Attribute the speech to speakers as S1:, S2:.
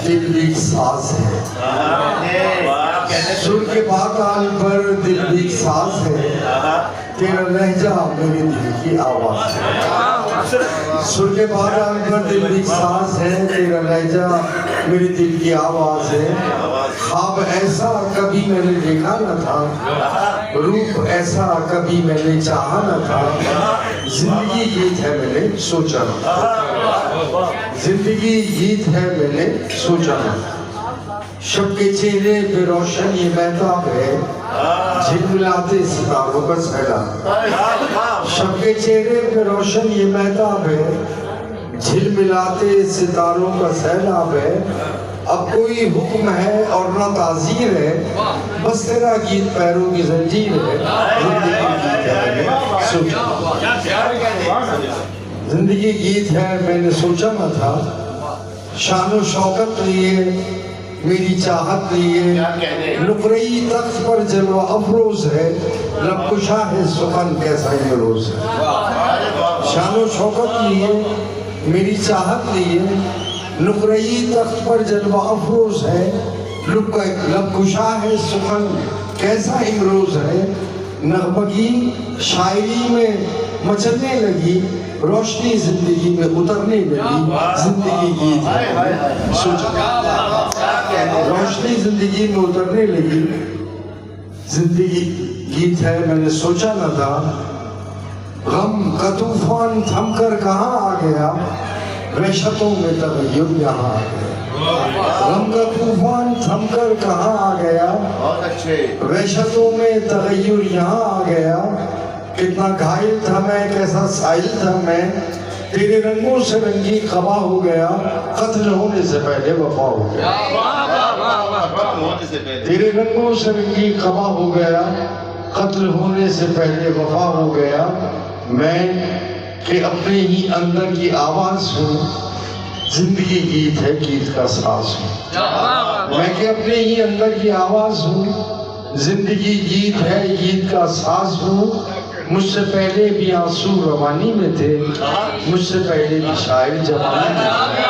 S1: دل بھی ساز ہے، سر کے پاکال پر دل بھی ساز ہے، تیرا لہجہ میرے دل کی آواز ہے۔ سر کے پاکال پر دل بھی ساز ہے، تیرا لہجہ میرے دل کی آواز ہے۔ خواب ایسا کبھی میں نے دیکھا نہ تھا، روپ ایسا کبھی میں نے چاہا نہ تھا، زندگی گیت ہے میں نے سوچا نہ تھا، زندگی گیت ہے میں نے سوچا نہ تھا۔ شب کے چہرے پہ روشن یہ مہتاب ہے، جھلملاتے ستاروں کا سیلاب ہے۔ شب کے چہرے پہ روشن یہ مہتاب ہے، جھلملاتے ستاروں کا سیلاب ہے۔ اب کوئی حکم ہے اور نہ تعزیر ہے، بس تیرا گیت پیروں کی زنجیر ہے۔ زندگی گیت ہے میں نے سوچا نہ تھا، شان و شوکت لیے میری چاہت لیے، نقرئی تخت پر جلوہ افروز ہے، لب کشا ہے سخن کیسا یہ روز ہے۔ شان و شوکت لیے میری چاہت لیے، نقرئی تخت پر جلوہ افروز ہے، لب کشا ہے سخن کیسا امروز ہے۔ نغمگی شاعری میں مچلنے لگی، روشنی زندگی میں اترنے لگی، زندگی گیت ہے روشنی زندگی میں اترنے لگی، زندگی گیت ہے میں نے سوچا نہ تھا۔ غم کا طوفان تھم کر کہاں آ گیا، وحشتوں میں تغیر یہاں آ گیا۔ غم کا طوفان تھم کر کہاں آ گیا، وحشتوں میں تغیر یہاں آ گیا۔ کتنا گھائل تھا میں، کیسا سائل تھا میں، تیرے رنگوں سے رنگی قبا ہو گیا، قتل ہونے سے پہلے وفا ہو گیا۔ تیرے رنگوں سے رنگی قبا ہو گیا، قتل ہونے سے پہلے وفا ہو گیا۔ میں کہ اپنے ہی اندر کی آواز ہوں، زندگی گیت ہے گیت کا ساز ہوں۔ میں کہ اپنے ہی اندر کی آواز ہوں، زندگی گیت ہے گیت کا ساز ہوں۔ مجھ سے پہلے بھی آنسو روانی میں تھے، مجھ سے پہلے بھی شاعر جوانی میں تھے۔